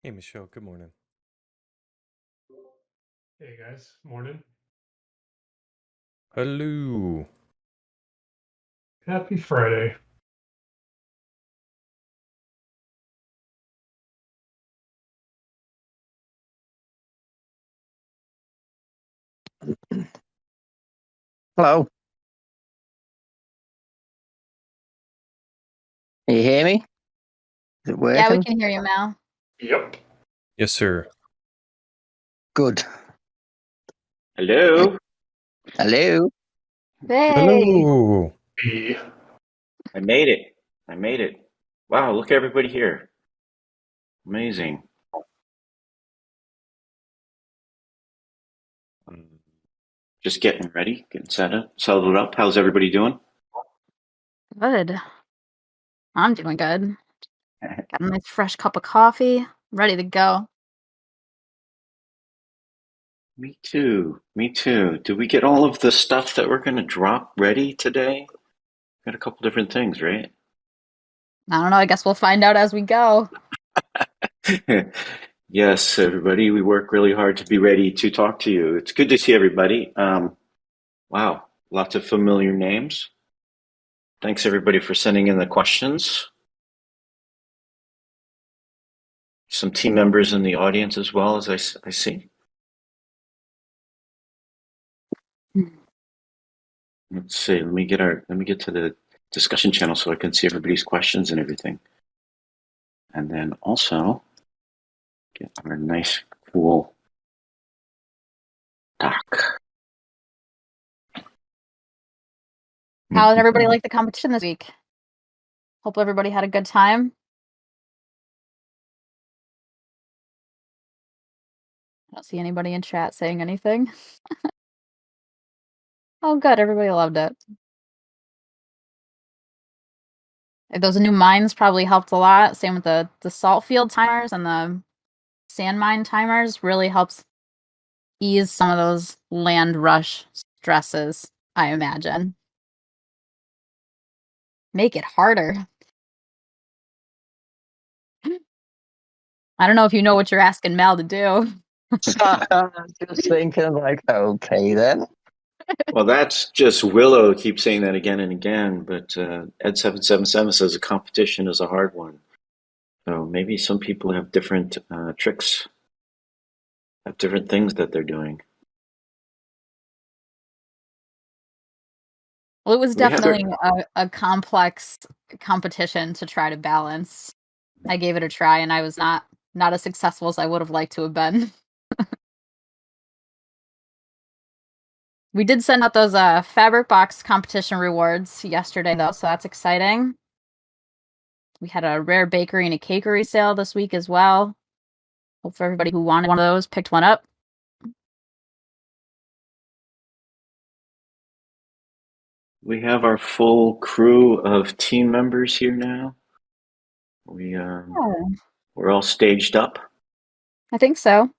Hey, Michelle, good morning. Hey guys, morning. Hello. Happy Friday. Hello. Can you hear me? Is it Yeah, we working? can hear you, Mal. Yep. Yes, sir. Good. Hello. Hello. Hey! Hello. B. I made it. I made it. Wow, look at everybody here. Amazing. Um, just getting ready, getting settled up. How's everybody doing? Good. I'm doing good. Got a nice fresh cup of coffee, ready to go. Me too. Me too. Did we get all of the stuff that we're going to drop ready today? Got a couple different things, right? I don't know, I guess we'll find out as we go. Yes, everybody. We work really hard to be ready to talk to you. It's good to see everybody. Wow, lots of familiar names. Thanks everybody for sending in the questions. Some team members in the audience as well, as I see. Let's see. Let me get to the discussion channel so I can see everybody's questions and everything. And then also get our nice cool doc. How did everybody like the competition this week? Hope everybody had a good time. I don't see anybody in chat saying anything. Oh, good, everybody loved it. Those new mines probably helped a lot. Same with the salt field timers and the sand mine timers really helps ease some of those land rush stresses, I imagine. Make it harder. I don't know if you know what you're asking Mel to do. Just thinking, like, okay then. Well, that's just Willow keeps saying that again and again, but Ed777 says a competition is a hard one. So maybe some people have different tricks, have different things that they're doing. Well, it was We have definitely a complex competition to try to balance. I gave it a try, and I was not as successful as I would have liked to have been. We did send out those fabric box competition rewards yesterday, though, so that's exciting. We had a rare bakery and a cakery sale this week as well. Hope for everybody who wanted one of those picked one up. we have our full crew of team members here now. We Oh, we're all staged up. I think so.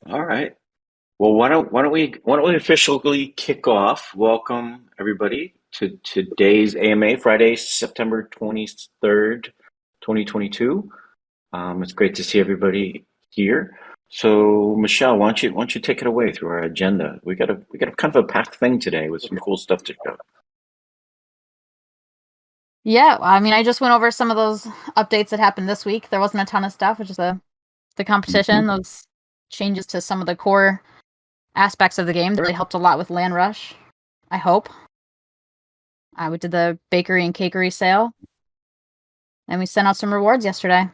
All right. Well, why don't we officially kick off? Welcome everybody to today's AMA, Friday, September 23rd, 2022. It's great to see everybody here. So, Michelle, why don't you take it away through our agenda? We got a kind of a packed thing today with some cool stuff to show. Yeah, I mean, I just went over some of those updates that happened this week. There wasn't a ton of stuff, which is the competition, those changes to some of the core aspects of the game that really helped a lot with Land Rush, I hope. We did the bakery and cakery sale, and we sent out some rewards yesterday.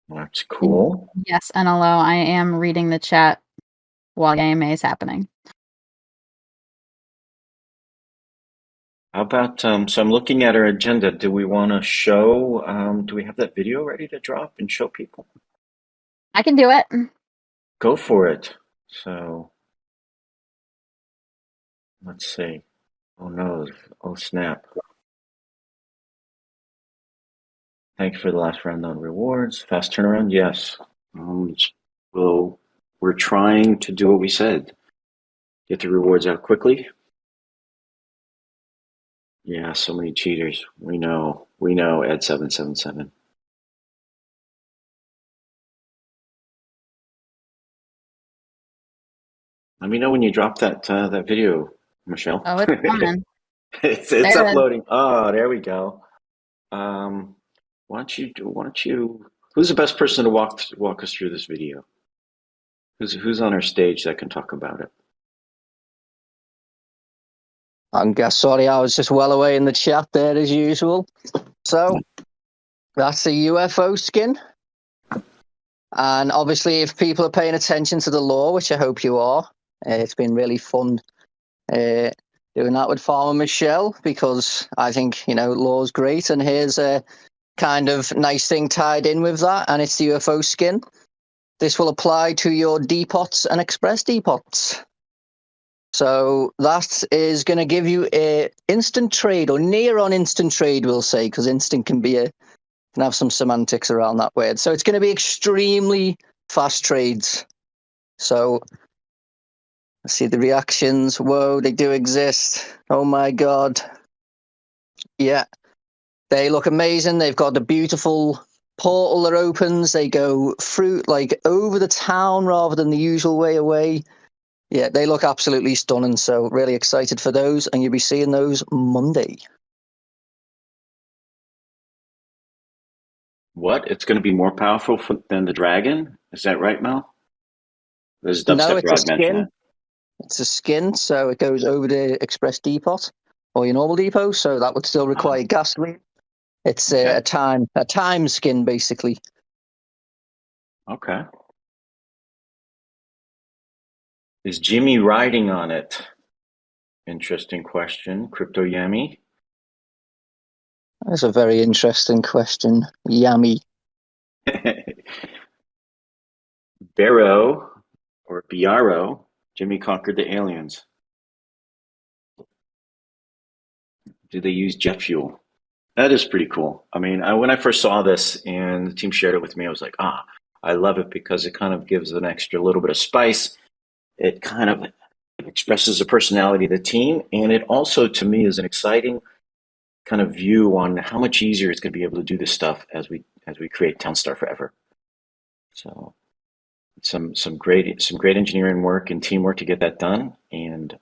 That's cool. Yes, NLO, I am reading the chat while the AMA is happening. How about so I'm looking at our agenda. Do we want to show? Do we have that video ready to drop and show people? I can do it. Go for it. So let's see. Oh no! Oh snap! Thank you for the last round on rewards. Fast turnaround, yes. Well, we're trying to do what we said. Get the rewards out quickly. Yeah, so many cheaters. We know. Ed777. Let me know when you drop that video, Michelle. Oh, it's coming. It's There it is. uploading. Oh, there we go. Why don't you? Who's the best person to walk us through this video? Who's on our stage that can talk about it? Sorry, I was just well away in the chat there as usual. So that's a UFO skin. And obviously, if people are paying attention to the lore, which I hope you are, it's been really fun doing that with Farmer Michelle, because I think, lore's great. And here's a kind of nice thing tied in with that, and it's the UFO skin. This will apply to your depots and express depots. So that is going to give you a instant trade, or near on instant trade, we'll say, because instant can have some semantics around that word. So it's going to be extremely fast trades. So let's see the reactions. Whoa, they do exist. Oh my God. Yeah, they look amazing. They've got the beautiful portal that opens. They go through, like, over the town rather than the usual way away. Yeah, they look absolutely stunning. So really excited for those, and you'll be seeing those Monday. What? It's going to be more powerful than the dragon? Is that right, Mel? There's No, Dubstep it's a Rod mentioned skin. It's a skin, so it goes over the express depot or your normal depot. So that would still require gasoline. It's Okay. a time skin, basically. Okay. Is Jimmy riding on it? Interesting question. Crypto Yami. That's a very interesting question. Yummy. Barrow or Biaro. Jimmy conquered the aliens. Do they use jet fuel? That is pretty cool. I mean, when I first saw this and the team shared it with me, I was like, I love it because it kind of gives an extra little bit of spice. It kind of expresses the personality of the team. And it also, to me, is an exciting kind of view on how much easier it's going to be able to do this stuff as we create Townstar Forever. So some great engineering work and teamwork to get that done. And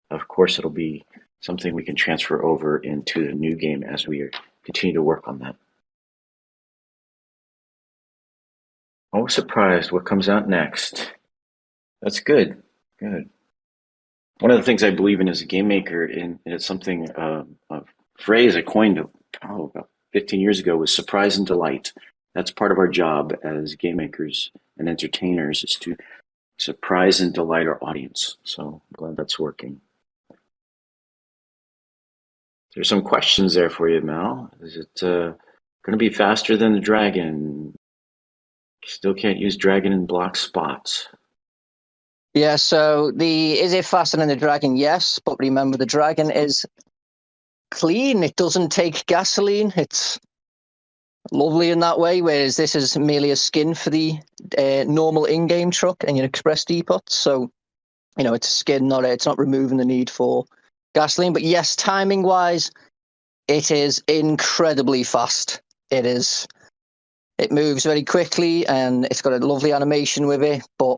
of course, it'll be something we can transfer over into the new game as we continue to work on that. Always surprised what comes out next. That's good. Good. One of the things I believe in as a game maker, and it's something, a phrase I coined about 15 years ago, was surprise and delight. That's part of our job as game makers and entertainers, is to surprise and delight our audience. So I'm glad that's working. There's some questions there for you, Mel. Is it going to be faster than the dragon? Still can't use dragon in block spots. Yeah, so is it faster than the dragon? Yes, but remember the dragon is clean. It doesn't take gasoline. It's lovely in that way, whereas this is merely a skin for the normal in-game truck and your express depot. So, it's a skin, it's not removing the need for gasoline. But yes, timing-wise, it is incredibly fast. It moves very quickly, and it's got a lovely animation with it, but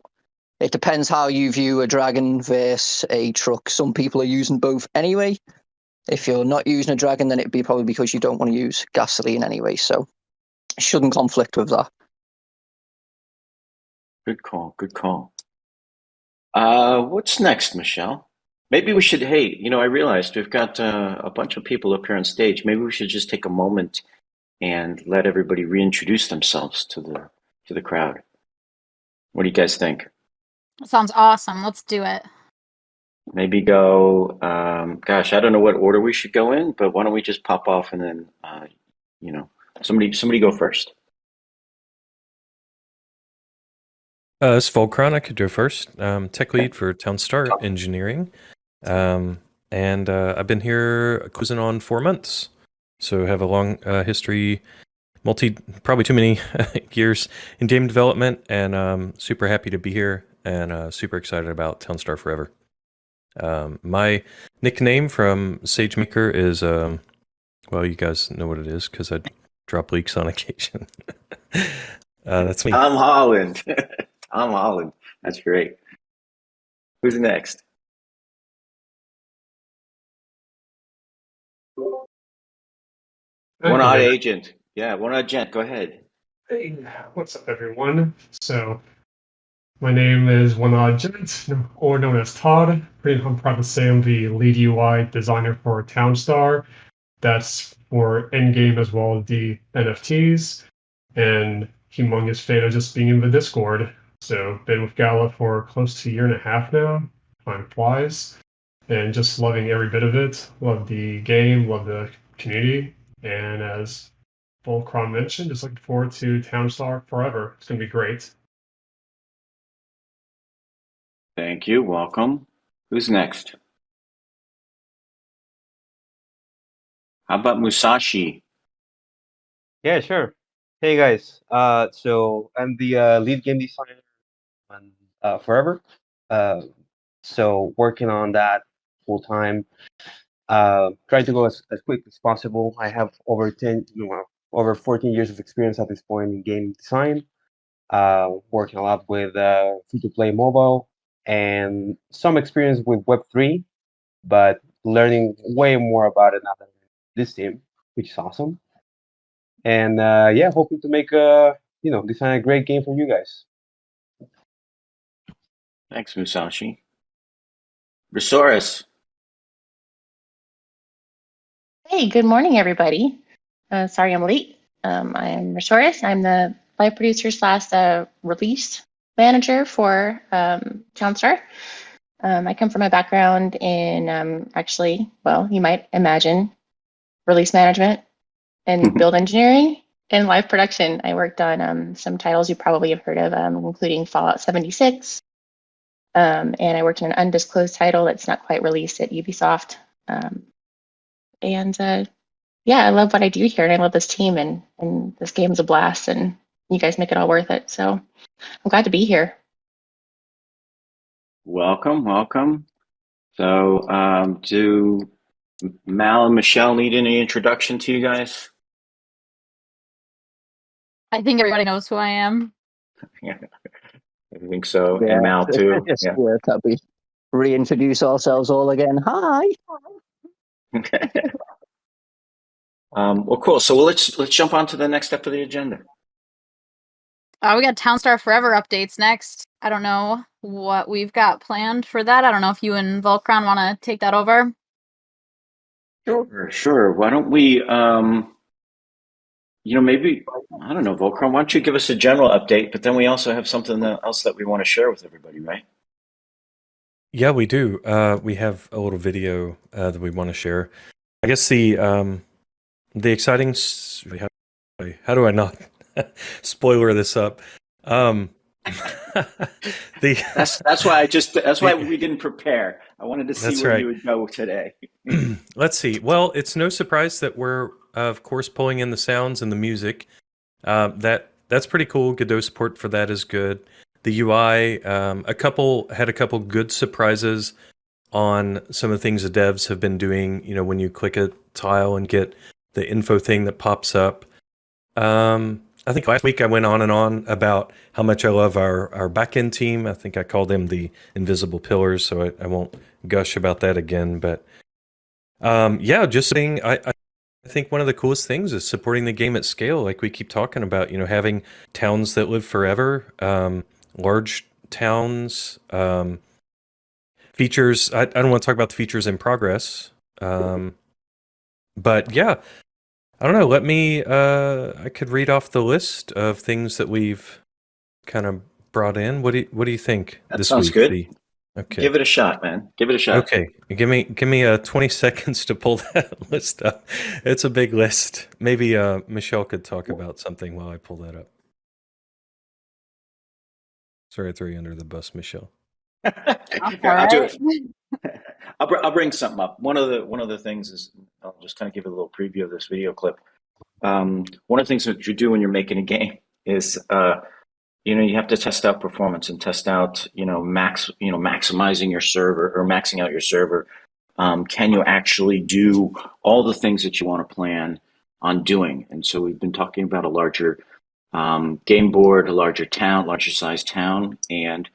it depends how you view a dragon versus a truck. Some people are using both anyway. If you're not using a dragon, then it'd be probably because you don't want to use gasoline anyway, so it shouldn't conflict with that. Good call. Good call. What's next, Michelle? Maybe we should, hey, I realized we've got a bunch of people up here on stage. Maybe we should just take a moment and let everybody reintroduce themselves to the crowd. What do you guys think? Sounds awesome. Let's do it. Maybe go, gosh, I don't know what order we should go in, but why don't we just pop off and then, somebody go first. This is Volcron. I could go first. Tech lead for Townstar Engineering. And I've been here cruising on 4 months. So have a long history, probably too many years in game development, and super happy to be here and super excited about Townstar Forever. My nickname from SageMaker is, well, you guys know what it is because I drop leaks on occasion. That's me. Tom Holland. Tom Holland. That's great. Who's next? One odd Okay. agent. Yeah, one odd gent. Go ahead. Hey, what's up, everyone? So, my name is One Gent, or known as Todd. I'm proud to say I'm the lead UI designer for Townstar. That's for in-game as well as the NFTs. And humongous fan of just being in the Discord. So, been with Gala for close to a year and a half now. Time flies. And just loving every bit of it. Love the game, love the community. And as Volcron mentioned, just looking forward to Townstar Forever. It's going to be great. Thank you. Welcome. Who's next? How about Musashi? Yeah, sure. Hey guys, so I'm the lead game designer on Forever. Uh, so working on that full time. Trying to go as quick as possible. I have over 14 years of experience at this point in game design. Working a lot with free-to-play mobile and some experience with Web3, but learning way more about it now than this team, which is awesome. And yeah, hoping to make design a great game for you guys. Thanks, Musashi. Resource. Hey, good morning, everybody. Sorry I'm late. I am Resource. I'm the live producer slash release manager for Townstar. I come from a background in actually, well, you might imagine release management and build engineering and live production. I worked on some titles you probably have heard of, including Fallout 76. And I worked on an undisclosed title that's not quite released at Ubisoft. And yeah, I love what I do here, and I love this team, and this game is a blast, and you guys make it all worth it. So I'm glad to be here. Welcome, welcome. So, do Mal and Michelle need any introduction to you guys? I think everybody knows who I am. I think so. Yeah, And Mal too. it's Yeah. worth that we reintroduce ourselves all again. Hi. Well, cool. So let's jump on to the next step of the agenda. We got Townstar Forever updates next. I don't know what we've got planned for that. I don't know if you and Volcron want to take that over. Sure. Why don't we, maybe, I don't know, Volcron, why don't you give us a general update, but then we also have something else that we want to share with everybody, right? Yeah, we do. We have a little video that we want to share. I guess the exciting. How do I not spoiler this up? That's why we didn't prepare. I wanted to see That's where right. you would go today. Let's see. Well, it's no surprise that we're of course pulling in the sounds and the music. That's pretty cool. Godot support for that is good. The UI, had a couple good surprises on some of the things the devs have been doing. You know, when you click a tile and get the info thing that pops up. I think last week I went on and on about how much I love our backend team. I think I called them the invisible pillars, so I won't gush about that again. But yeah, just saying, I think one of the coolest things is supporting the game at scale, like we keep talking about. You know, having towns that live forever, large towns, features. I don't want to talk about the features in progress, but yeah. I don't know. Let me. I could read off the list of things that we've kind of brought in. What do you think? That this sounds week? good. Okay. Give it a shot, man. Give it a shot. Okay. Give me 20 seconds to pull that list up. It's a big list. Maybe Michelle could talk about something while I pull that up. Sorry, I threw you under the bus, Michelle. I'll do it. I'll bring something up. One of the things is, I'll just kind of give a little preview of this video clip. One of the things that you do when you're making a game is, you have to test out performance and test out, maximizing your server or maxing out your server. Can you actually do all the things that you want to plan on doing? And so we've been talking about a larger game board, a larger size town, and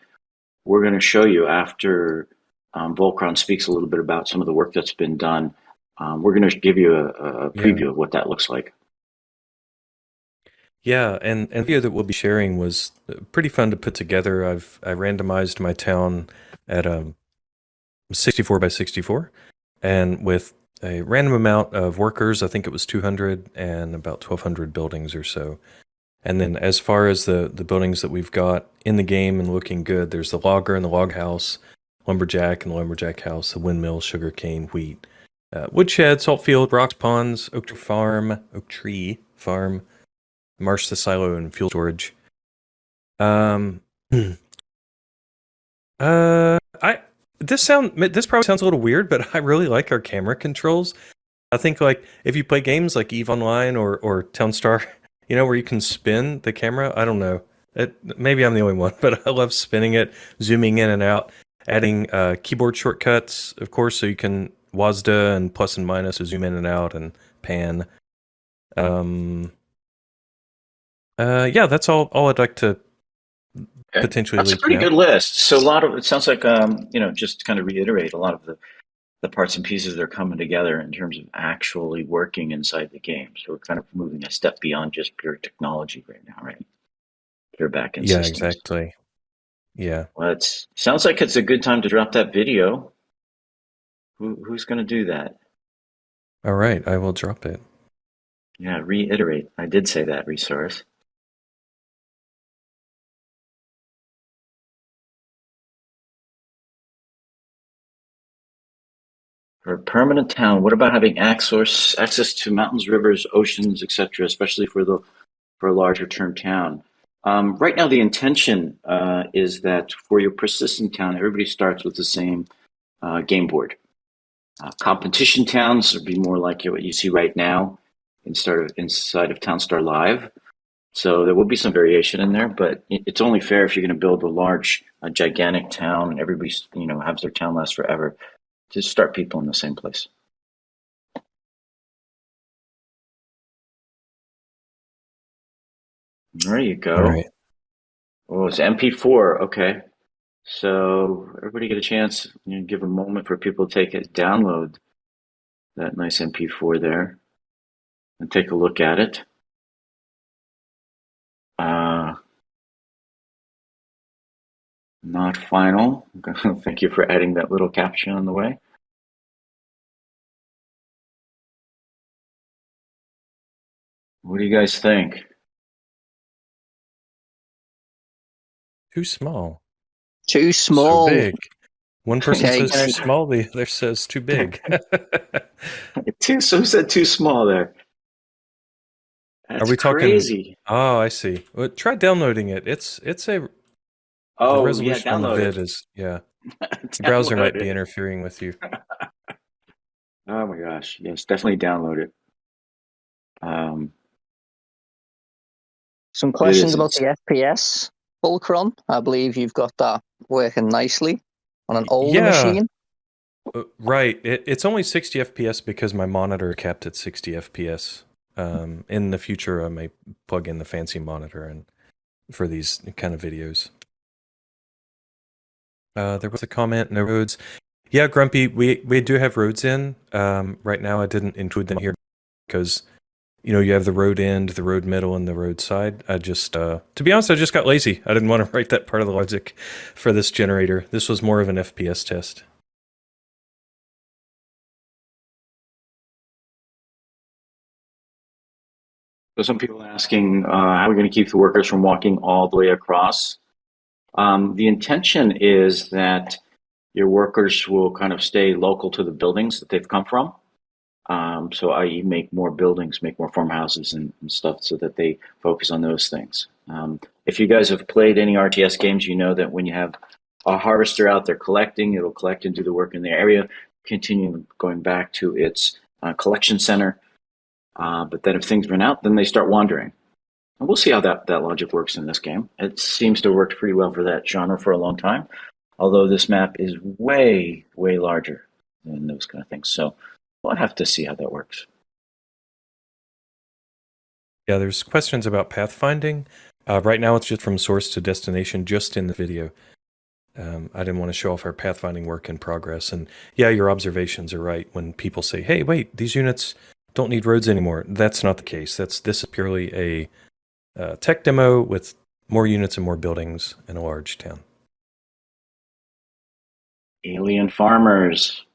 we're going to show you after Volcron speaks a little bit about some of the work that's been done. We're going to give you a preview of what that looks like. Yeah, and the video that we'll be sharing was pretty fun to put together. I randomized my town at 64 by 64, and with a random amount of workers, I think it was 200 and about 1,200 buildings or so. And then as far as the buildings that we've got in the game and looking good, there's the logger and the log house, lumberjack and the lumberjack house, the windmill, sugarcane, wheat, woodshed, salt field, rocks, ponds, oak tree farm, marsh to silo, and fuel storage. I this probably sounds a little weird, but I really like our camera controls. I think like if you play games like EVE Online or Townstar, where you can spin the camera. I don't know. Maybe I'm the only one, but I love spinning it, zooming in and out, adding keyboard shortcuts, of course, so you can WASD and plus and minus to zoom in and out and pan. Yeah, that's all I'd like to potentially. That's a pretty good list. So it sounds like just to kind of reiterate, a lot of the parts and pieces that are coming together in terms of actually working inside the game. So we're kind of moving a step beyond just pure technology right now, right? Pure backend systems. Exactly. Yeah. Well, it sounds like it's a good time to drop that video. Who's going to do that? All right, I will drop it. Yeah, reiterate. I did say that, resource. For a permanent town, what about having access to mountains, rivers, oceans, etc., especially for a larger term town? Right now, the intention is that for your persistent town, everybody starts with the same game board. Competition towns would be more like what you see right now inside of Townstar Live. So there will be some variation in there, but it's only fair if you're going to build a gigantic town and everybody has their town last forever, to start people in the same place. There you go. All right. Oh, it's MP4. Okay. So everybody get a chance, give a moment for people to download that nice MP4 there and take a look at it. Not final. Thank you for adding that little caption on the way. What do you guys think? Too small. Too small. So big. One person Okay, says too small, the other says too big. So who said too small there? That's Are we crazy. Talking? Oh, I see. Well, try downloading it. The resolution on the vid is the browser might be interfering with you. Oh my gosh! Yes, definitely download it. Some questions about the FPS, Volcron. I believe you've got that working nicely on an older machine. Right. It's only 60 FPS because my monitor capped at 60 FPS. In the future, I may plug in the fancy monitor and for these kind of videos. There was a comment, no roads. Yeah, Grumpy, we do have roads in. Right now, I didn't include them here because you have the road end, the road middle, and the road side. I just, to be honest, I just got lazy. I didn't want to write that part of the logic for this generator. This was more of an FPS test. So some people are asking, how are we going to keep the workers from walking all the way across? The intention is that your workers will kind of stay local to the buildings that they've come from. So i.e. make more buildings, make more farmhouses and stuff so that they focus on those things. If you guys have played any RTS games, you know that when you have a harvester out there collecting, it'll collect and do the work in the area, continue going back to its collection center. But then if things run out, then they start wandering. And we'll see how that logic works in this game. It seems to have worked pretty well for that genre for a long time, although this map is way, way larger than those kind of things. So we'll have to see how that works. Yeah, there's questions about pathfinding. Right now it's just from source to destination, just in the video. I didn't want to show off our pathfinding work in progress. And yeah, your observations are right. When people say, "Hey, wait, these units don't need roads anymore," that's not the case. This is purely a tech demo with more units and more buildings in a large town. Alien farmers.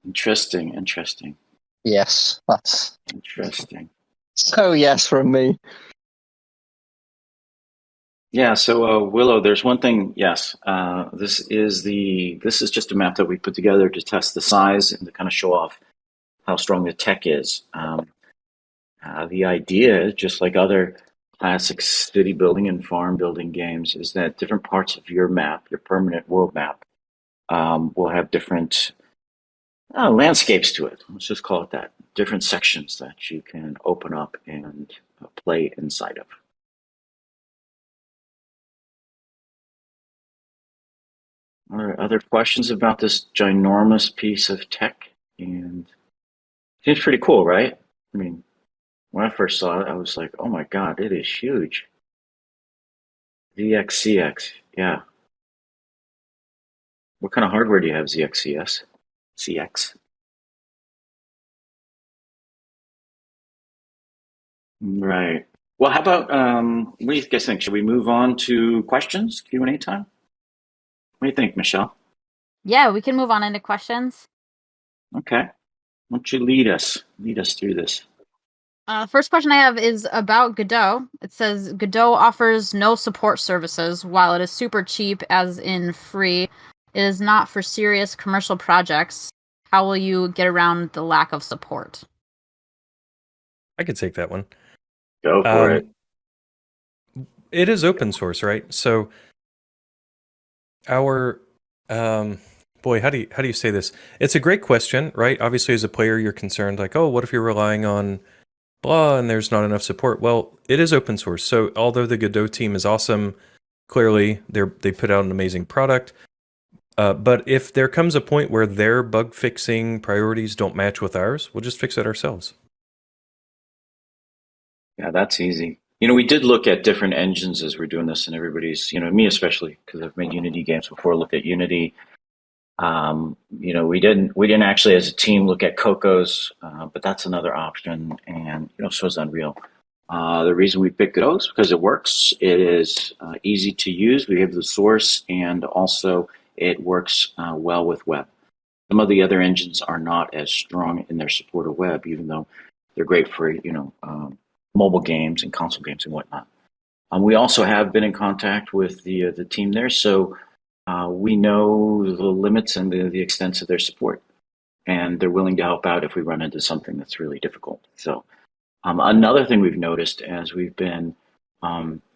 Interesting. Yes, that's Interesting. so yes from me. Yeah, so Willow, there's one thing. Yes, this is just a map that we put together to test the size and to kind of show off how strong the tech is. The idea, just like other classic city building and farm building games, is that different parts of your map, your permanent world map, will have different landscapes to it. Let's just call it that. Different sections that you can open up and play inside of. Are there other questions about this ginormous piece of tech? And it seems pretty cool, right? I mean, when I first saw it, I was like, oh my God, it is huge. VXCX, yeah. What kind of hardware do you have, ZXCS? CX? Right. Well, how about, what do you guys think? Should we move on to questions, Q&A time? What do you think, Michelle? Yeah, we can move on into questions. Okay. Why don't you lead us through this? First question I have is about Godot. It says Godot offers no support services. While it is super cheap, as in free, it is not for serious commercial projects. How will you get around the lack of support? I could take that one. Go for it. It is open source, right? So our boy, how do you say this? It's a great question, right? Obviously, as a player, you're concerned, like, oh, what if you're relying on blah and there's not enough support? Well, it is open source. So although the Godot team is awesome, clearly they put out an amazing product. But if there comes a point where their bug fixing priorities don't match with ours, we'll just fix it ourselves. Yeah, that's easy. We did look at different engines as we're doing this, and everybody's, me especially, because I've made Unity games before, look at Unity. We didn't actually as a team look at Coco's, but that's another option, and so is Unreal. The reason we picked Godot is because it works. It is easy to use. We have the source, and also it works well with web. Some of the other engines are not as strong in their support of web, even though they're great for mobile games and console games and whatnot. We also have been in contact with the team there, so we know the limits and the extents of their support, and they're willing to help out if we run into something that's really difficult. So another thing we've noticed as we've been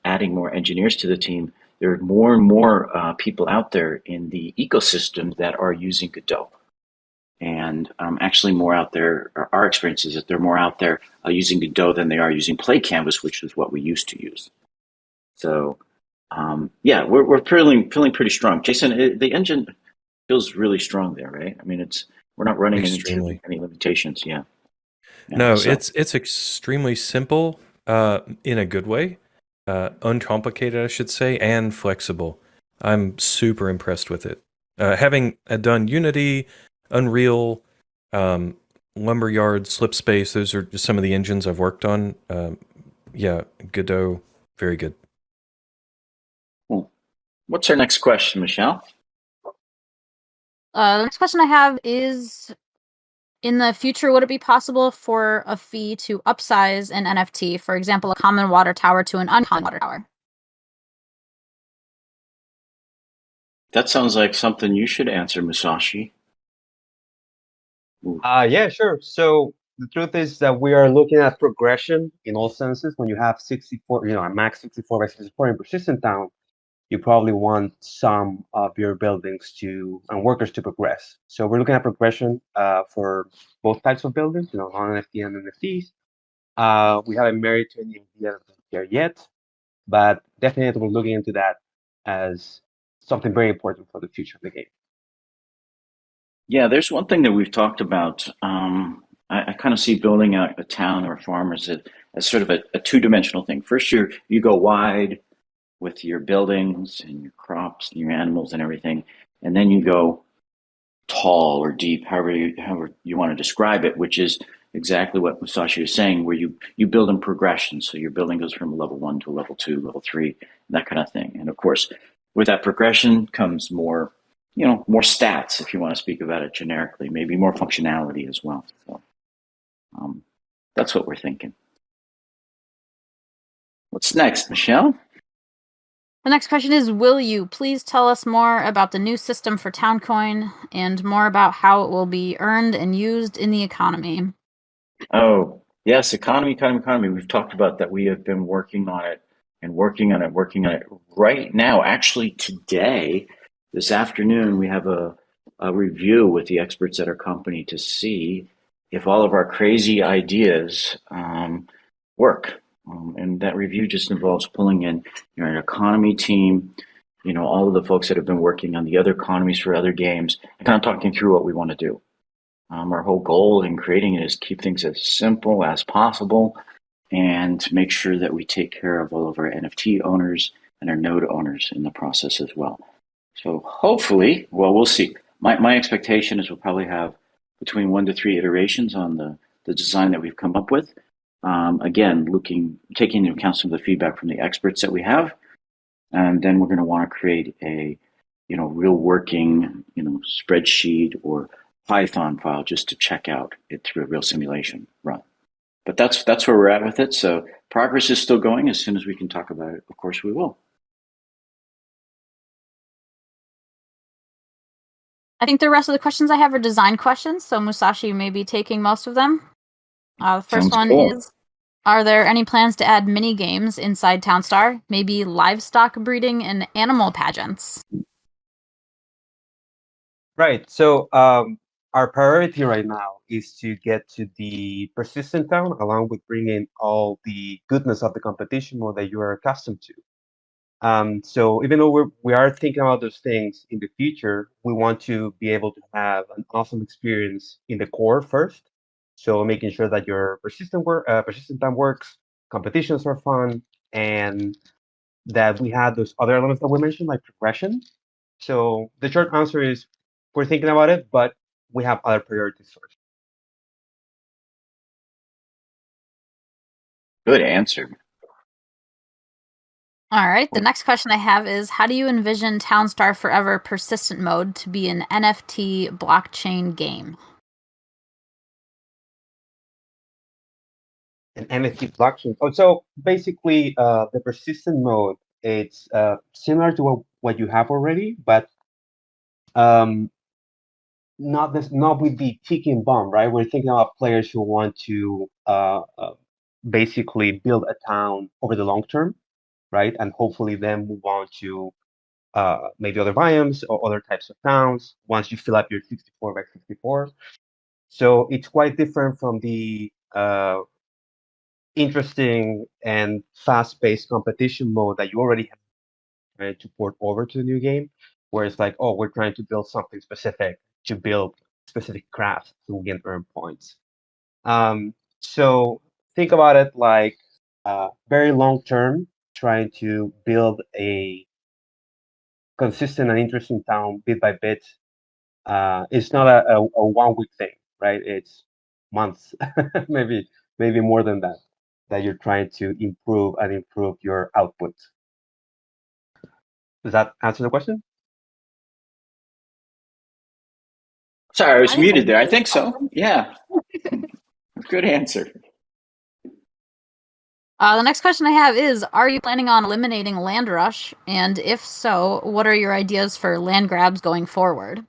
adding more engineers to the team, there are more and more people out there in the ecosystem that are using Godot. And actually more out there, our experience is that they're more out there using Godot than they are using Play Canvas, which is what we used to use. So yeah, we're feeling pretty strong. Jason, the engine feels really strong there, right? I mean, we're not running into any limitations. Yeah. No, so it's extremely simple in a good way, uncomplicated, I should say, and flexible. I'm super impressed with it. Having done Unity, Unreal, Lumberyard, Slipspace, those are just some of the engines I've worked on. Yeah, Godot, very good. Cool. What's our next question, Michelle? The next question I have is, in the future, would it be possible for a fee to upsize an NFT, for example, a common water tower to an uncommon water tower? That sounds like something you should answer, Musashi. Yeah, sure. So the truth is that we are looking at progression in all senses. When you have 64, a max 64 by 64 in Persistent Town, you probably want some of your buildings and workers to progress. So we're looking at progression for both types of buildings, non-NFT and NFTs. We haven't married to any idea there yet, but definitely we're looking into that as something very important for the future of the game. Yeah, there's one thing that we've talked about. I kind of see building out a town or a farm as sort of a two-dimensional thing. First, you go wide with your buildings and your crops and your animals and everything, and then you go tall or deep, however you want to describe it, which is exactly what Musashi is saying, where you build in progression. So your building goes from level 1 to level 2, level 3, that kind of thing. And of course, with that progression comes more, more stats, if you want to speak about it generically, maybe more functionality as well. So that's what we're thinking. What's next, Michelle? The next question is, will you please tell us more about the new system for TownCoin and more about how it will be earned and used in the economy? Oh, yes, economy. We've talked about that. We have been working on it and working on it right now. Actually, today, this afternoon, we have a review with the experts at our company to see if all of our crazy ideas work. And that review just involves pulling in an economy team, all of the folks that have been working on the other economies for other games, and kind of talking through what we want to do. Our whole goal in creating it is keep things as simple as possible and to make sure that we take care of all of our NFT owners and our node owners in the process as well. So hopefully, well, we'll see. My expectation is we'll probably have between 1 to 3 iterations on the design that we've come up with. Again, taking into account some of the feedback from the experts that we have, and then we're going to want to create a, real working, spreadsheet or Python file just to check out it through a real simulation run. But that's where we're at with it. So progress is still going. As soon as we can talk about it, of course we will. I think the rest of the questions I have are design questions, so Musashi may be taking most of them. The first Sounds one cool. is, are there any plans to add mini games inside Townstar? Maybe livestock breeding and animal pageants? Right. So our priority right now is to get to the persistent town, along with bringing all the goodness of the competition mode that you are accustomed to. So even though we are thinking about those things in the future, we want to be able to have an awesome experience in the core first. So making sure that your persistent time works, competitions are fun, and that we have those other elements that we mentioned, like progression. So the short answer is we're thinking about it, but we have other priorities first. Good answer. All right, the next question I have is, how do you envision Townstar Forever persistent mode to be an NFT blockchain game? An NFT blockchain. Oh, so basically, the persistent mode, it's similar to what you have already, but not with the ticking bomb, right? We're thinking about players who want to basically build a town over the long term, right? And hopefully then move on to maybe other biomes or other types of towns once you fill up your 64 by 64. So it's quite different from the interesting and fast-paced competition mode that you already have trying to port over to the new game, where it's like, oh, we're trying to build something specific to build specific crafts so we can earn points. So think about it like very long term, trying to build a consistent and interesting town bit by bit. It's not a 1 week thing, right? It's months, maybe more than that you're trying to improve your output. Does that answer the question? Sorry, I was I think muted there. I that's think so. awesome. Yeah. Good answer. The next question I have is, are you planning on eliminating land rush? And if so, what are your ideas for land grabs going forward?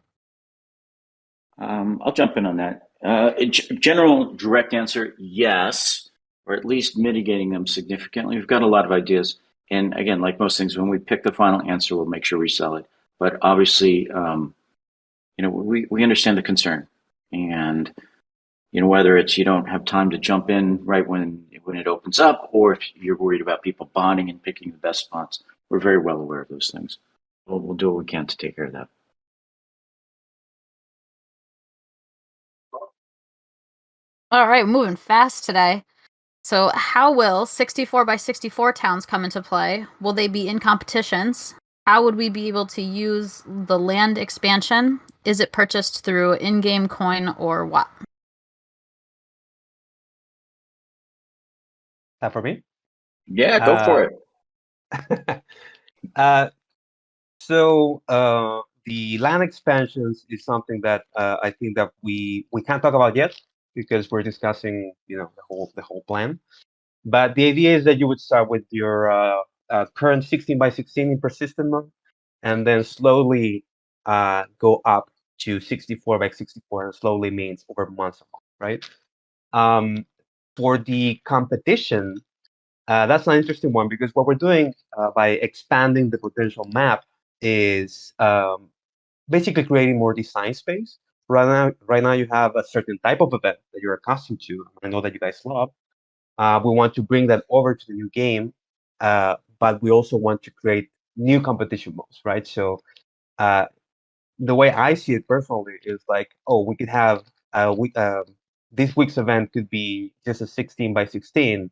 I'll jump in on that. General direct answer, yes, or at least mitigating them significantly. We've got a lot of ideas. And again, like most things, when we pick the final answer, we'll make sure we sell it. But obviously, we understand the concern. And, whether it's you don't have time to jump in right when it opens up, or if you're worried about people bonding and picking the best spots, we're very well aware of those things. We'll do what we can to take care of that. All right, moving fast today. So, how will 64 by 64 towns come into play? Will they be in competitions? How would we be able to use the land expansion? Is it purchased through in-game coin or what? That for me? Yeah, go for it. Uh, the land expansions is something that I think that we can't talk about yet because we're discussing, the whole plan. But the idea is that you would start with your current 16 by 16 in persistent mode, and then slowly go up to 64 by 64, and slowly means over months, right? Um, for the competition, that's an interesting one because what we're doing by expanding the potential map is basically creating more design space. Right now you have a certain type of event that you're accustomed to. I know that you guys love. We want to bring that over to the new game, but we also want to create new competition modes, right? So uh, the way I see it personally is like, oh, we could have this week's event could be just a 16 by 16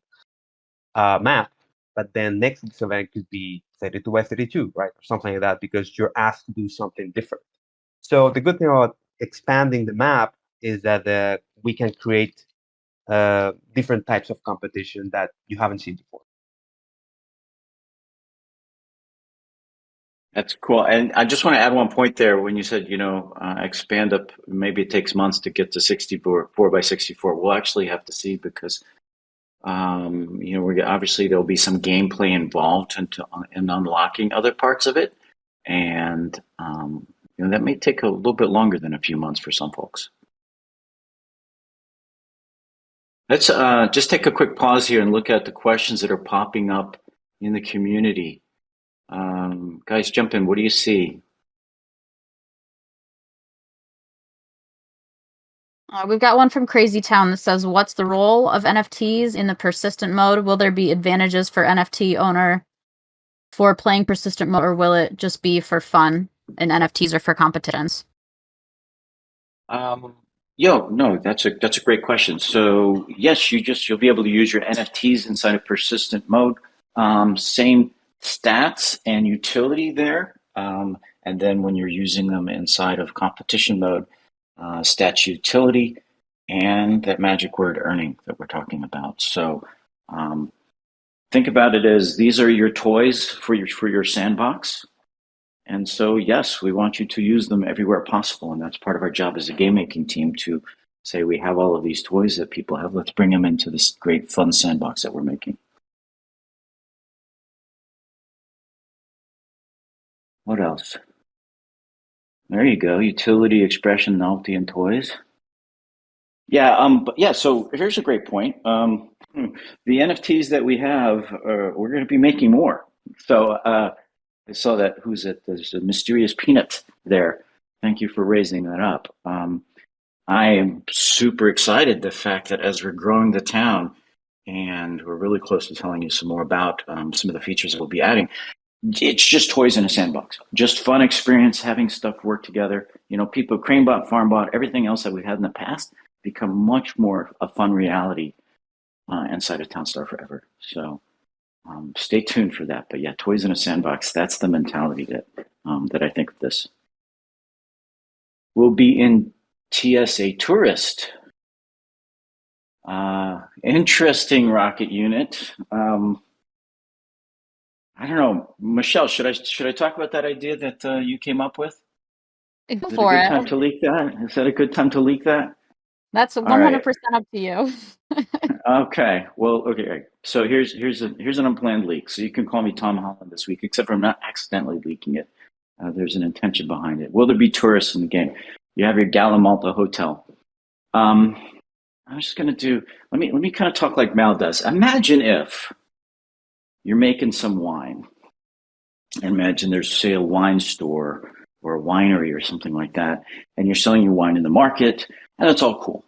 map, but then next week's event could be 32 by 32, right? Or something like that, because you're asked to do something different. So the good thing about expanding the map is that we can create different types of competition that you haven't seen before. That's cool. And I just want to add one point there when you said, expand up, maybe it takes months to get to 64 by 64. We'll actually have to see because, obviously there'll be some gameplay involved in unlocking other parts of it. And, that may take a little bit longer than a few months for some folks. Let's just take a quick pause here and look at the questions that are popping up in the community. Guys, jump in. What do you see? We've got one from Crazy Town that says, what's the role of NFTs in the persistent mode? Will there be advantages for NFT owner for playing persistent mode, or will it just be for fun and NFTs are for competitions? No, that's a great question. So yes, you'll be able to use your NFTs inside of persistent mode. Same stats and utility there. And then when you're using them inside of competition mode, stats utility and that magic word earning that we're talking about. So think about it as these are your toys for your sandbox. And so, yes, we want you to use them everywhere possible. And that's part of our job as a game making team to say we have all of these toys that people have. Let's bring them into this great fun sandbox that we're making. What else? There you go. Utility, expression, novelty, and toys. So here's a great point. The NFTs that we have, we're going to be making more. So I saw that. Who's it? There's a mysterious peanut there. Thank you for raising that up. I am super excited the fact that as we're growing the town, and we're really close to telling you some more about some of the features that we'll be adding. It's just toys in a sandbox, just fun experience, having stuff work together. People, CraneBot, FarmBot, everything else that we've had in the past become much more a fun reality inside of Townstar Forever. So stay tuned for that. But yeah, toys in a sandbox, that's the mentality that I think of this. We'll be in TSA Tourist. Interesting rocket unit. I don't know, Michelle. Should I talk about that idea that you came up with? Go Is it for a good it. time to leak that? Is that a good time to leak that? That's 100% up to you. Okay. Well, okay. So here's an unplanned leak. So you can call me Tom Holland this week, except for I'm not accidentally leaking it. There's an intention behind it. Will there be tourists in the game? You have your Gala Malta hotel. I'm just gonna do. Let me kind of talk like Mal does. Imagine if you're making some wine. Imagine there's, say, a wine store or a winery or something like that, and you're selling your wine in the market, and it's all cool.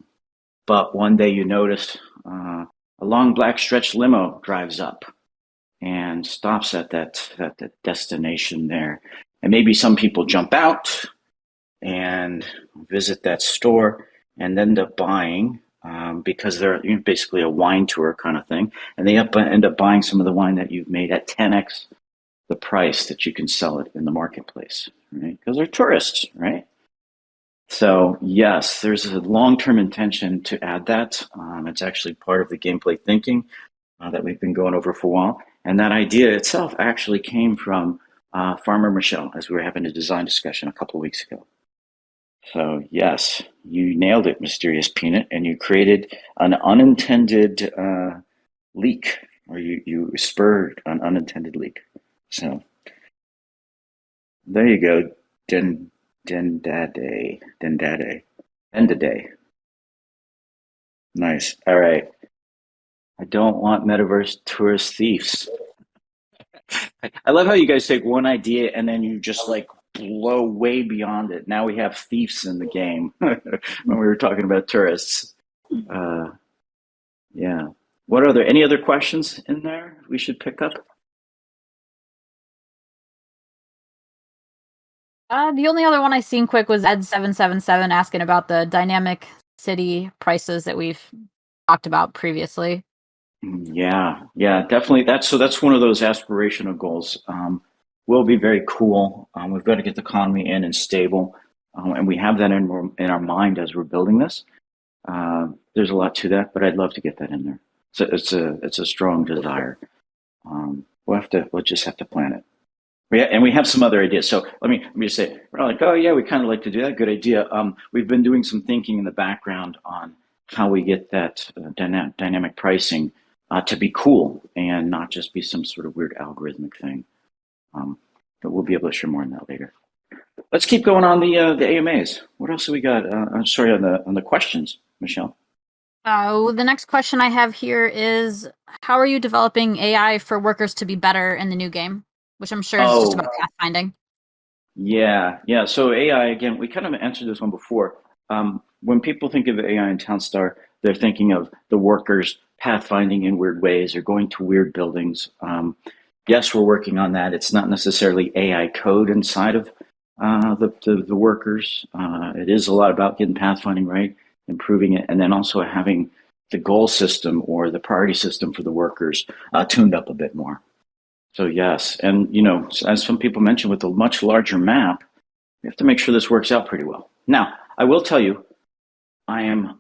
But one day you notice a long black stretch limo drives up and stops at that destination there. And maybe some people jump out and visit that store and end up buying because they're basically a wine tour kind of thing, and they end up buying some of the wine that you've made at 10x the price that you can sell it in the marketplace, right? Because they're tourists, right? So yes, there's a long-term intention to add that. It's actually part of the gameplay thinking that we've been going over for a while. And that idea itself actually came from Farmer Michelle as we were having a design discussion a couple of weeks ago. So yes, you nailed it, Mysterious Peanut, and you created an unintended leak, or you spurred an unintended leak. So there you go, Dendade. Nice. All right. I don't want metaverse tourist thieves. I love how you guys take one idea and then you just like blow way beyond it. Now we have thieves in the game when we were talking about tourists. Yeah. What are there? Any other questions in there we should pick up? The only other one I seen quick was Ed777 asking about the dynamic city prices that we've talked about previously. Yeah, definitely. That's one of those aspirational goals. Will be very cool. We've got to get the economy in and stable, and we have that in our mind as we're building this. There's a lot to that, but I'd love to get that in there. So it's a strong desire. We'll just have to plan it. And we have some other ideas. So let me just say, we're like, oh yeah, we kind of like to do that. Good idea. We've been doing some thinking in the background on how we get that dynamic pricing to be cool and not just be some sort of weird algorithmic thing. But we'll be able to share more on that later. Let's keep going on the AMAs. What else have we got? I'm sorry, on the questions, Michelle. The next question I have here is, how are you developing AI for workers to be better in the new game? Which I'm sure is just about pathfinding. Yeah. So AI, again, we kind of answered this one before. When people think of AI in Townstar, they're thinking of the workers pathfinding in weird ways or going to weird buildings. Yes, we're working on that. It's not necessarily AI code inside of the workers. It is a lot about getting pathfinding right, improving it, and then also having the goal system or the priority system for the workers tuned up a bit more. So yes, and as some people mentioned, with a much larger map, we have to make sure this works out pretty well. Now, I will tell you, I am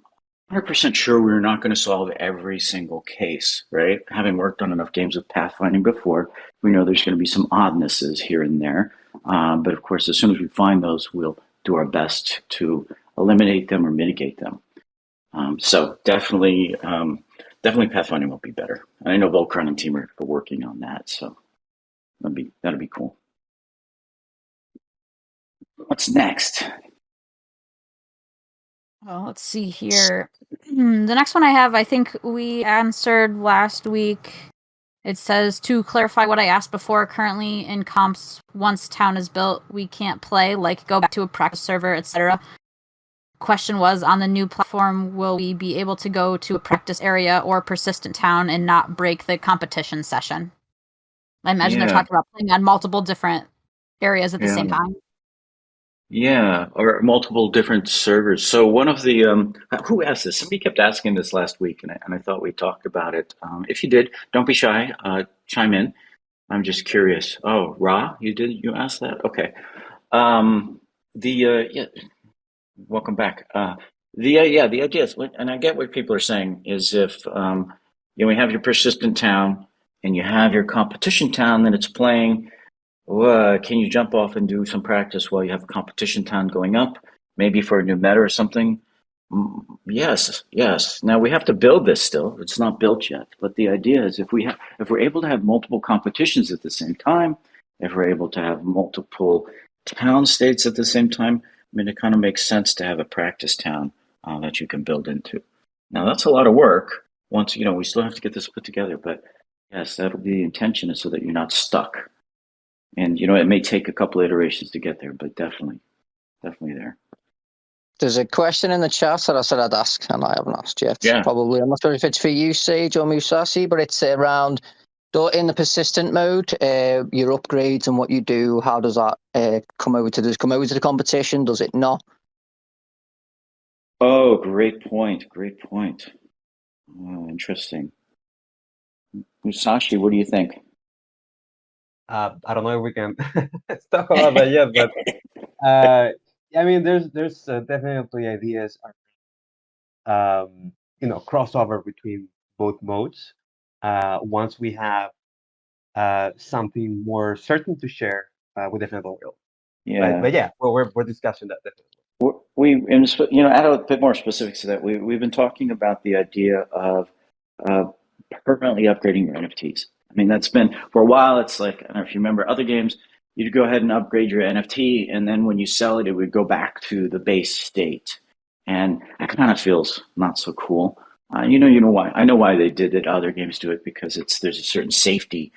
100% sure we're not going to solve every single case, right? Having worked on enough games with pathfinding before, we know there's going to be some oddnesses here and there. But of course, as soon as we find those, we'll do our best to eliminate them or mitigate them. So definitely pathfinding will be better. And I know Volcron and team are working on that, so that'd be cool. What's next? Well, let's see here. The next one I have, I think we answered last week. It says, to clarify what I asked before, currently in comps, once town is built, we can't play, like go back to a practice server, etc. Question was, on the new platform, will we be able to go to a practice area or persistent town and not break the competition session? I imagine they're talking about playing on multiple different areas at the same time. Yeah, or multiple different servers. So one of the who asked this? Somebody kept asking this last week, and I thought we talked about it. If you did, don't be shy. Chime in. I'm just curious. Oh, Ra, you asked that? Okay. Welcome back. The idea is, and I get what people are saying, is if we have your persistent town and you have your competition town, then it's playing. Can you jump off and do some practice while you have a competition town going up, maybe for a new meta or something? Yes. Now we have to build this still. It's not built yet. But the idea is if we're able to have multiple competitions at the same time, if we're able to have multiple town states at the same time, it kind of makes sense to have a practice town that you can build into. Now that's a lot of work. Once we still have to get this put together, but yes, that'll be the intention, is so that you're not stuck. And it may take a couple of iterations to get there, but definitely there. There's a question in the chat that I said I'd ask, and I haven't asked yet. Yeah. Probably. I'm not sure if it's for you, Sage or Musashi, but it's around in the persistent mode, your upgrades and what you do. How does that come over to the competition? Does it not? Oh, great point. Great point. Oh, interesting. Musashi, what do you think? I don't know if we can talk about that yet, but I mean, there's definitely ideas, crossover between both modes. Once we have something more certain to share, we definitely will. Yeah. But yeah, well, we're discussing that definitely. Add a bit more specifics to that. We've been talking about the idea of uh, permanently upgrading your NFTs. I mean, that's been for a while. It's like, I don't know if you remember other games, you'd go ahead and upgrade your NFT, and then when you sell it, it would go back to the base state, and that kind of feels not so cool. You know why? I know why they did it. Other games do it because there's a certain safety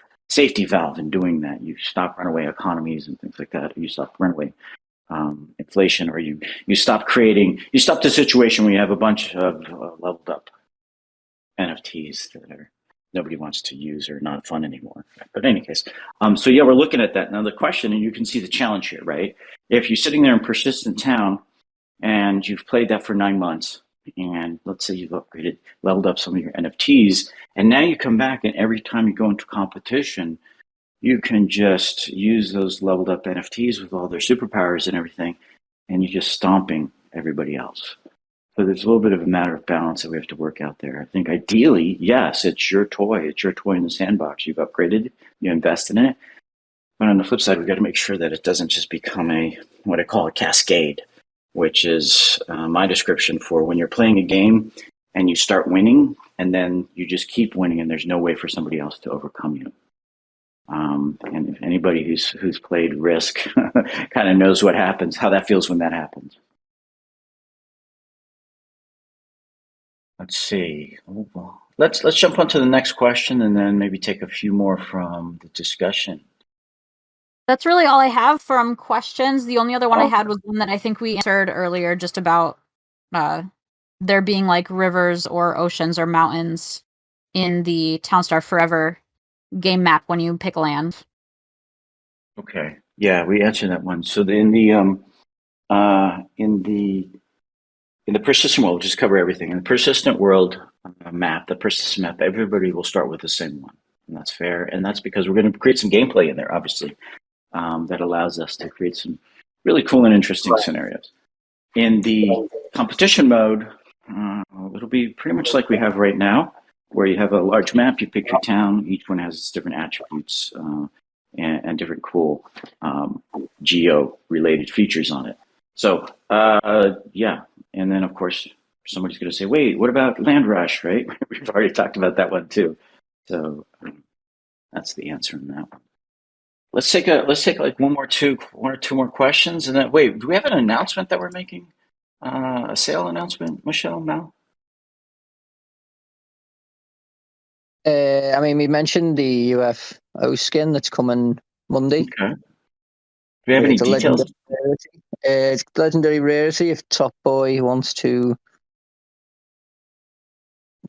valve in doing that. You stop runaway economies and things like that. You stop runaway inflation, or you stop the situation where you have a bunch of leveled up NFTs that nobody wants to use or not fun anymore. But in any case, so yeah, we're looking at that now. The question, and you can see the challenge here, right? If you're sitting there in Persistent Town and you've played that for 9 months, and let's say you've leveled up some of your NFTs, and now you come back, and every time you go into competition, you can just use those leveled up NFTs with all their superpowers and everything, and you're just stomping everybody else. So there's a little bit of a matter of balance that we have to work out there. I think ideally, yes, it's your toy. It's your toy in the sandbox. You've upgraded, you invested in it. But on the flip side, we've got to make sure that it doesn't just become what I call a cascade, which is my description for when you're playing a game and you start winning, and then you just keep winning, and there's no way for somebody else to overcome you. And if anybody who's played Risk kind of knows what happens, how that feels when that happens. Let's see. Let's jump on to the next question, and then maybe take a few more from the discussion. That's really all I have from questions. The only other one I had was one that I think we answered earlier, just about there being like rivers or oceans or mountains in the Townstar Forever game map when you pick land. Okay. Yeah, we answered that one. So in the persistent world, just cover everything. In the persistent world map, everybody will start with the same one, and that's fair. And that's because we're going to create some gameplay in there, obviously, that allows us to create some really cool and interesting scenarios. In the competition mode, it'll be pretty much like we have right now, where you have a large map, you pick your town, each one has its different attributes and different cool geo-related features on it. So, yeah. And then, of course, somebody's going to say, wait, what about Land Rush, right? We've already talked about that one, too. So that's the answer on that one. Let's take like one or two more questions. And then, wait, do we have an announcement that we're making? A sale announcement, Michelle, Mal? I mean, we mentioned the UFO skin that's coming Monday. Okay. Do we have any details? It's legendary rarity. If Top Boy wants to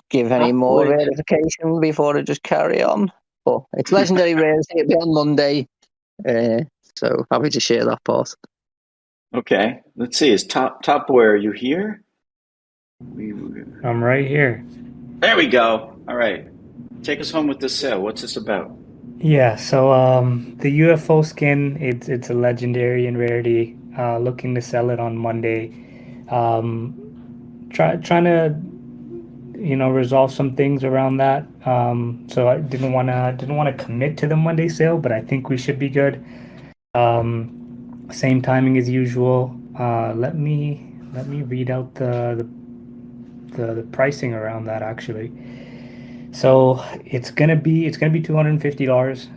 give any more verification before I just carry on, but it's legendary rarity. It'll be on Monday, so happy to share that part. Okay, let's see. Is Top Boy? Are you here? I'm right here. There we go. All right, take us home with this sale. What's this about? Yeah, so the UFO skin, it's a legendary and rarity. Looking to sell it on Monday. Trying to resolve some things around that. So I didn't wanna commit to the Monday sale, but I think we should be good. Same timing as usual. Let me read out the pricing around that actually. So it's gonna be $250.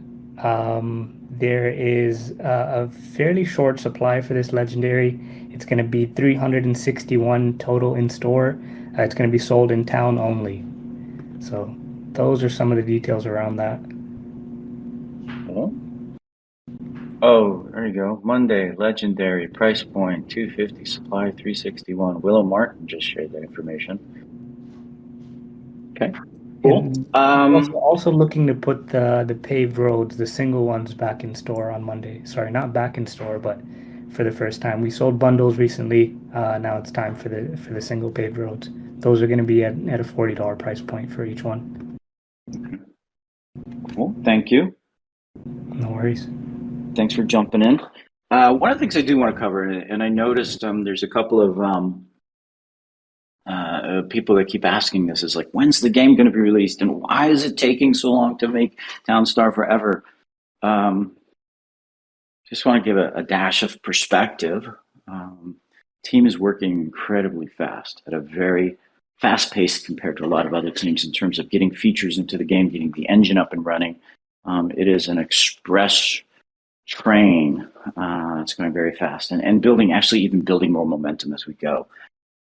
There is a fairly short supply for this legendary. It's gonna be 361 total in store. It's gonna be sold in town only. So those are some of the details around that. Oh, there you go. Monday, legendary, price point, 250, supply 361. Willow Martin just shared that information. Okay. Cool. Also looking to put the paved roads, the single ones, back in store on Monday. Sorry, not back in store, but for the first time. We sold bundles recently. Now it's time for the single paved roads. Those are going to be at a $40 price point for each one. Cool. Thank you. No worries. Thanks for jumping in. One of the things I do want to cover, and I noticed there's a couple of people that keep asking this, is like, when's the game going to be released, and why is it taking so long to make Townstar Forever? Just want to give a dash of perspective. Team is working incredibly fast, at a very fast pace compared to a lot of other teams in terms of getting features into the game, getting the engine up and running. It is an express train. It's going very fast, and even building more momentum as we go.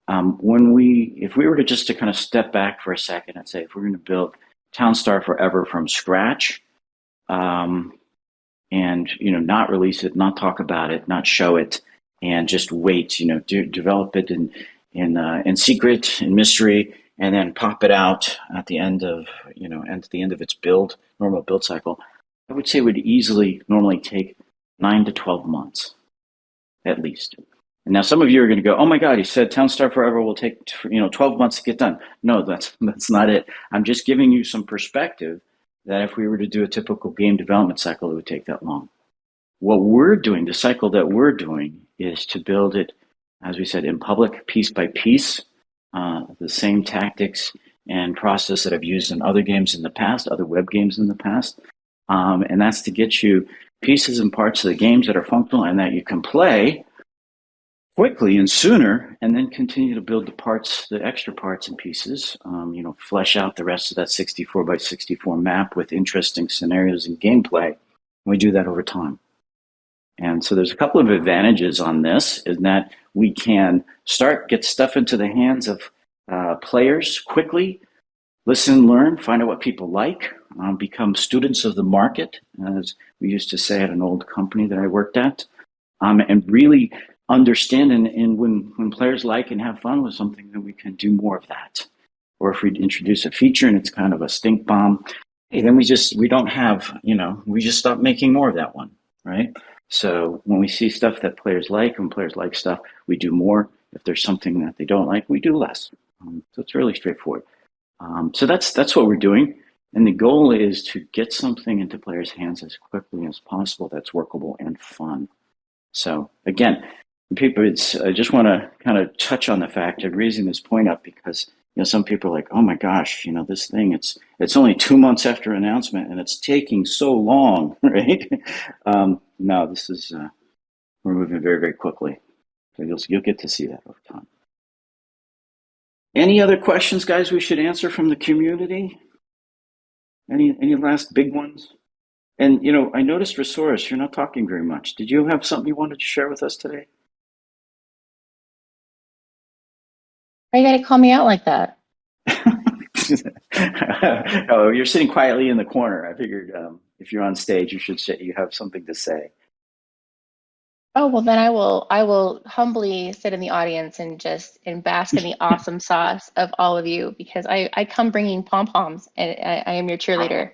If we were to kind of step back for a second and say, if we're going to build Townstar Forever from scratch, and not release it, not talk about it, not show it, and just wait, develop it in secret, in mystery, and then pop it out at the end of its normal build cycle, I would say it would easily normally take 9 to 12 months, at least. And now some of you are going to go, oh my God, he said Townstar Forever will take 12 months to get done. No, that's not it. I'm just giving you some perspective that if we were to do a typical game development cycle, it would take that long. What we're doing, the cycle that we're doing, is to build it, as we said, in public, piece by piece, the same tactics and process that I've used in other games in the past, other web games in the past. And that's to get you pieces and parts of the games that are functional and that you can play quickly and sooner, and then continue to build the extra parts and pieces, flesh out the rest of that 64 by 64 map with interesting scenarios and gameplay. We do that over time. And so there's a couple of advantages on this, in that we can get stuff into the hands of players quickly, listen, learn, find out what people like, become students of the market, as we used to say at an old company that I worked at, and really understand, and when players like and have fun with something, then we can do more of that. Or if we introduce a feature and it's kind of a stink bomb, hey, then we just stop making more of that one, right? So when we see stuff that players like, when players like stuff, we do more. If there's something that they don't like, we do less. So it's really straightforward. So that's what we're doing. And the goal is to get something into players' hands as quickly as possible that's workable and fun. So again, people, I just want to kind of touch on the fact of raising this point up, because some people are like, oh my gosh, this thing, it's only 2 months after announcement and it's taking so long, right? No, this is we're moving very, very quickly. So you'll get to see that over time. Any other questions, guys, we should answer from the community? Any last big ones? And I noticed, Resource, you're not talking very much. Did you have something you wanted to share with us today? Why you gotta call me out like that? Oh, you're sitting quietly in the corner. I figured if you're on stage, you have something to say. Oh, well, then I will humbly sit in the audience and bask in the awesome sauce of all of you, because I come bringing pom-poms, and I am your cheerleader.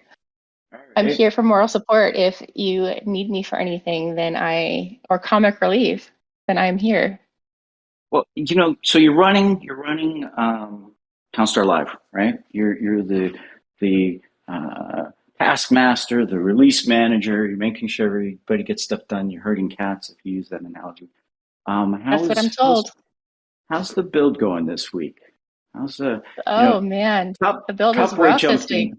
Right. I'm here for moral support. If you need me for anything, or comic relief, then I'm here. Well, so you're running Townstar Live, right? You're the taskmaster, the release manager. You're making sure everybody gets stuff done. You're herding cats, if you use that analogy. That's what I'm told. How's the build going this week? How's the man, the build is rough this week.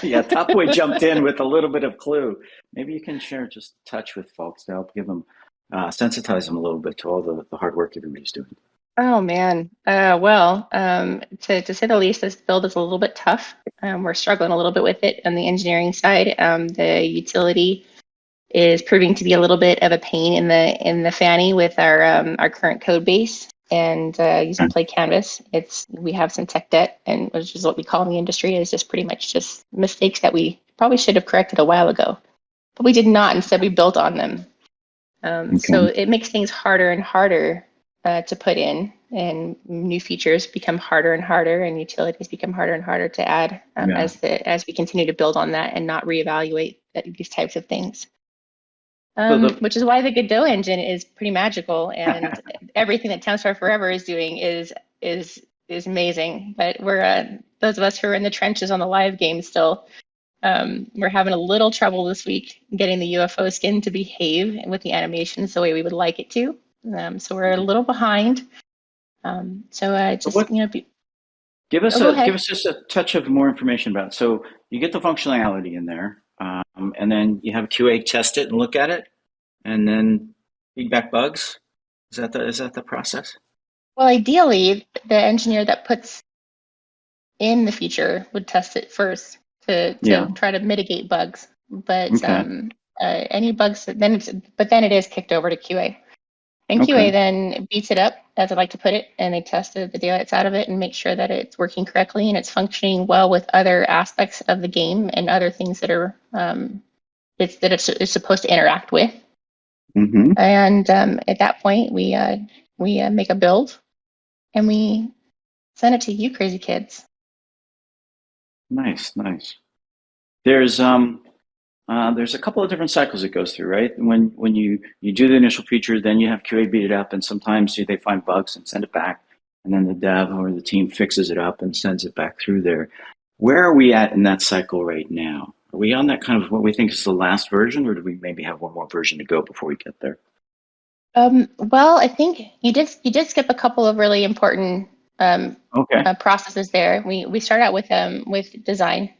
Yeah, Top Boy jumped in with a little bit of clue. Maybe you can share just a touch with folks to help give them, sensitize them a little bit to all the hard work everybody's doing. Oh man, to say the least, this build is a little bit tough. We're struggling a little bit with it on the engineering side. The utility is proving to be a little bit of a pain in the fanny with our current code base, and using Play Canvas. We have some tech debt, and which is what we call in the industry, is just pretty much just mistakes that we probably should have corrected a while ago, but we did not. Instead, we built on them. So it makes things harder and harder to put in, and new features become harder and harder, and utilities become harder and harder to add as we continue to build on that and not reevaluate these types of things. Which is why the Godot engine is pretty magical, and everything that Townstar Forever is doing is amazing. But we're those of us who are in the trenches on the live game still. We're having a little trouble this week getting the UFO skin to behave with the animations the way we would like it to. So we're a little behind. Give us go ahead. just a touch of more information about it. So you get the functionality in there, and then you have QA test it and look at it, and then feedback bugs. Is that the process? Well, ideally, the engineer that puts in the feature would test it first to try to mitigate bugs. But any bugs, then it is kicked over to QA. And QA then beats it up, as I like to put it, and they test the daylights out of it and make sure that it's working correctly and it's functioning well with other aspects of the game and other things that are it's supposed to interact with. Mm-hmm. And at that point, we make a build and we send it to you, crazy kids. Nice. There's a couple of different cycles it goes through, right? When you do the initial feature, then you have QA beat it up, and sometimes they find bugs and send it back, and then the dev or the team fixes it up and sends it back through there. Where are we at in that cycle right now? Are we on that kind of what we think is the last version, or do we maybe have one more version to go before we get there? Well, I think you did skip a couple of really important processes there. We start out with design.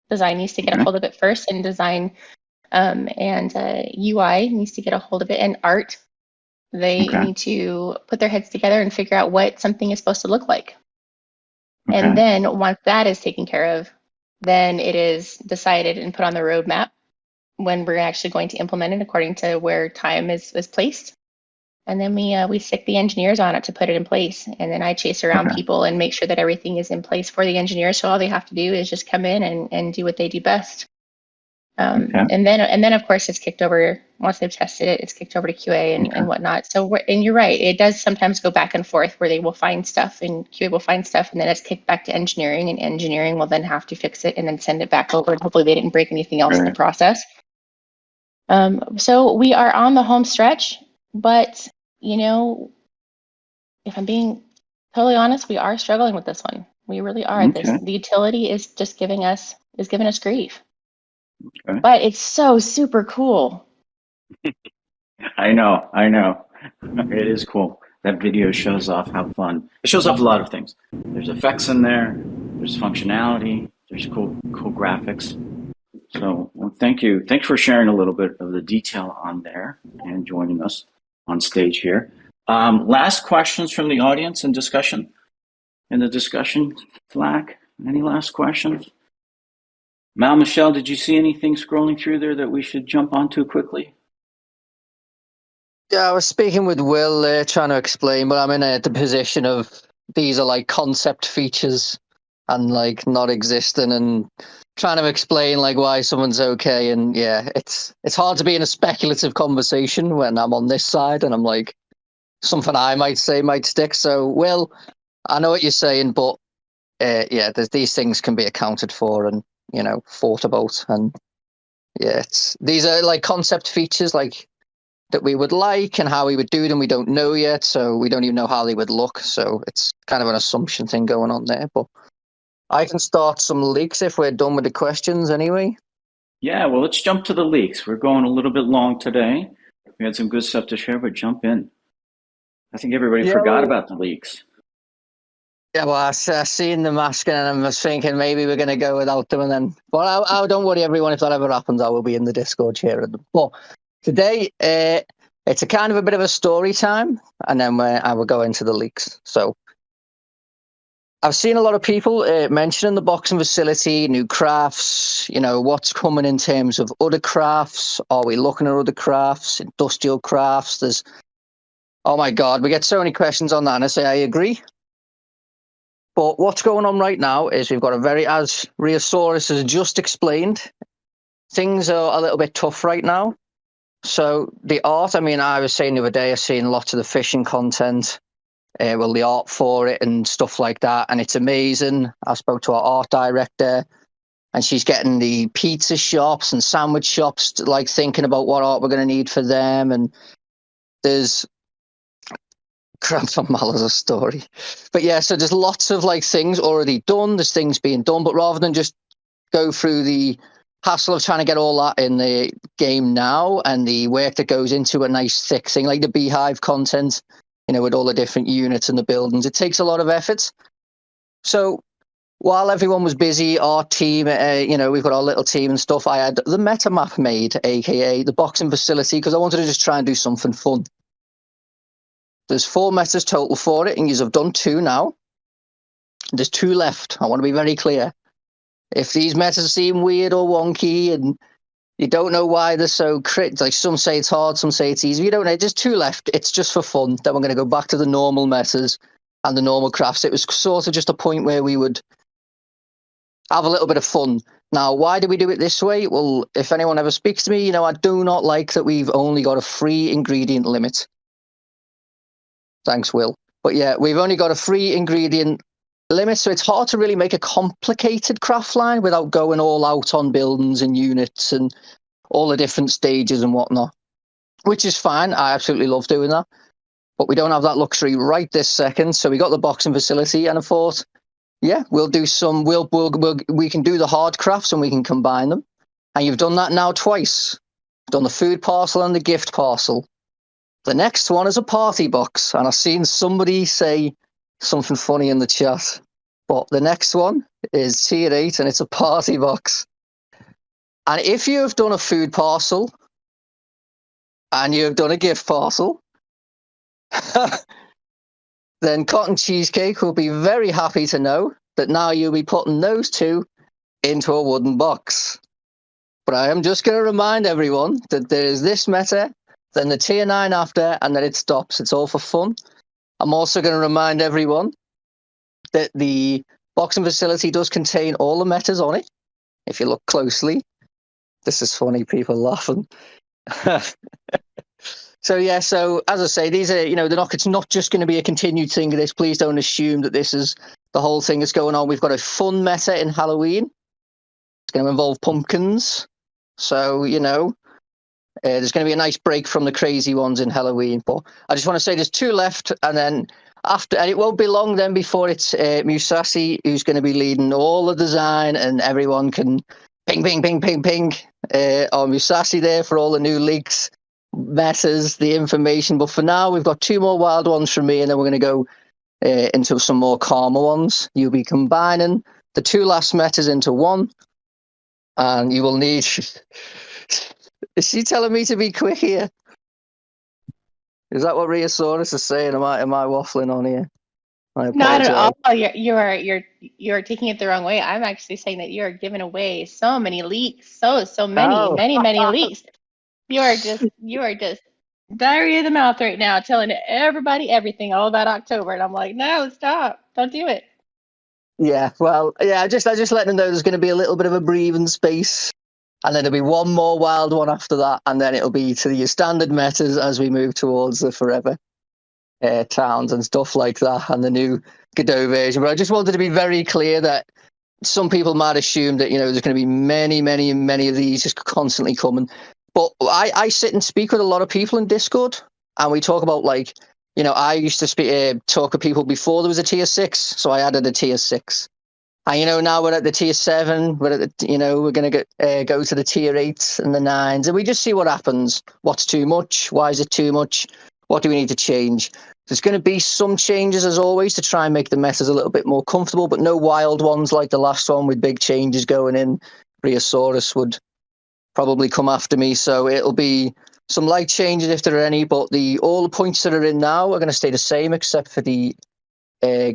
Design needs to get a hold of it first, and design and UI needs to get a hold of it, and art. They need to put their heads together and figure out what something is supposed to look like. And then once that is taken care of, then it is decided and put on the roadmap when we're actually going to implement it according to where time is placed. And then we stick the engineers on it to put it in place. And then I chase around people and make sure that everything is in place for the engineers. So all they have to do is just come in and do what they do best. And then of course it's kicked over, once they've tested it, it's kicked over to QA and whatnot. So and you're right, it does sometimes go back and forth where they will find stuff and QA will find stuff, and then it's kicked back to engineering, and engineering will then have to fix it and then send it back over, and hopefully they didn't break anything else in the process. So we are on the home stretch, but if I'm being totally honest, we are struggling with this one. We really are. The utility is just giving us grief. But it's so super cool. I know. It is cool. That video shows off how fun. It shows off a lot of things. There's effects in there. There's functionality. There's cool graphics. So thank you. Thanks for sharing a little bit of the detail on there and joining us on stage here. Last questions from the audience and discussion in the discussion flag. Any last questions? Mal, Michelle, did you see anything scrolling through there that we should jump onto quickly? Yeah, I was speaking with Will trying to explain, but I'm in the position of these are like concept features and like not existing, and trying to explain like why someone's okay. And yeah, it's hard to be in a speculative conversation when I'm on this side and I'm like, something I might say might stick. So, Will, I know what you're saying, but these things can be accounted for and thought about, and these are like concept features like that we would like, and how we would do them we don't know yet, so we don't even know how they would look, so it's kind of an assumption thing going on there. But I can start some leaks if we're done with the questions anyway. Yeah, well, let's jump to the leaks. We're going a little bit long today. We had some good stuff to share, but jump in. I think everybody forgot about the leaks. Yeah, well, I seen the mask and I was thinking maybe we're going to go without them. And then, well, I don't worry, everyone. If that ever happens, I will be in the Discord sharing them. But today, it's a kind of a bit of a story time, and then I will go into the leaks. So I've seen a lot of people mentioning the boxing facility, new crafts, what's coming in terms of other crafts. Are we looking at other crafts, industrial crafts? Oh my God, we get so many questions on that, and I say I agree. But what's going on right now is we've got as Rheosaurus has just explained, things are a little bit tough right now. So the art, I was saying the other day, I've seen lots of the fishing content, the art for it and stuff like that, and it's amazing. I spoke to our art director. and she's getting the pizza shops and sandwich shops, like thinking about what art we're going to need for them. And there's Cramps on Malazar's story. But yeah, so there's lots of like things already done. There's things being done, but rather than just go through the hassle of trying to get all that in the game now and the work that goes into a nice thick thing like the beehive content, with all the different units and the buildings, it takes a lot of effort. So while everyone was busy, our team, we've got our little team and stuff, I had the meta map made, aka the boxing facility, because I wanted to just try and do something fun. There's 4 metas total for it, and you've done 2 now. There's 2 left. I want to be very clear. If these metas seem weird or wonky and you don't know why they're so like some say it's hard, some say it's easy. You don't know. There's 2 left. It's just for fun. Then we're going to go back to the normal metas and the normal crafts. It was sort of just a point where we would have a little bit of fun. Now, why do we do it this way? Well, if anyone ever speaks to me, I do not like that we've only got a 3 ingredient limit. Thanks, Will. But yeah, we've only got a 3 ingredient limit, so it's hard to really make a complicated craft line without going all out on buildings and units and all the different stages and whatnot, which is fine. I absolutely love doing that. But we don't have that luxury right this second. So we got the boxing facility, and I thought, yeah, we'll do some. We can do the hard crafts and we can combine them. And you've done that now twice. Done the food parcel and the gift parcel. The next one is a party box, and I've seen somebody say something funny in the chat. But the next one is tier 8, and it's a party box. And if you have done a food parcel and you have done a gift parcel, then Cotton Cheesecake will be very happy to know that now you'll be putting those 2 into a wooden box. But I am just going to remind everyone that there is this meta, then the tier 9 after, and then it stops. It's all for fun. I'm also going to remind everyone that the boxing facility does contain all the metas on it. If you look closely, this is funny, people laughing. So yeah, so as I say, these are, it's not just going to be a continued thing of this. Please don't assume that this is the whole thing that's going on. We've got a fun meta in Halloween. It's going to involve pumpkins. So, there's going to be a nice break from the crazy ones in Halloween. But I just want to say there's 2 left, and then after, and it won't be long then before it's Musashi who's going to be leading all the design, and everyone can ping, ping, ping, ping, ping on Musashi there for all the new leaks, metas, the information. But for now, we've got 2 more wild ones from me, and then we're going to go into some more calmer ones. You'll be combining the 2 last metas into one, and you will need... Is she telling me to be quick here? Is that what Rheosaurus is saying? Am I waffling on here? I Not at apologize. all. You're taking it the wrong way. I'm actually saying that you are giving away so many leaks, so many, Oh. many leaks. You are just diarrhea of the mouth right now, telling everybody everything all about October, and I'm like, no, stop, don't do it. Yeah, well, yeah, I just letting them know there's going to be a little bit of a breathing space, and then there'll be one more wild one after that, and then it'll be to your standard metas as we move towards the forever towns and stuff like that, and the new Godot version. But I just wanted to be very clear that some people might assume that there's going to be many of these just constantly coming. But I sit and speak with a lot of people in Discord, and we talk about I used to talk with people before there was a tier 6, so I added a tier 6. And now we're at the tier 7. We're at the, we're going to go to the tier 8s and the 9s, and we just see what happens. What's too much? Why is it too much? What do we need to change? There's going to be some changes as always to try and make the metas a little bit more comfortable, but no wild ones like the last one with big changes going in. Rheosaurus would probably come after me, so it'll be some light changes if there are any, but all the points that are in now are going to stay the same except for the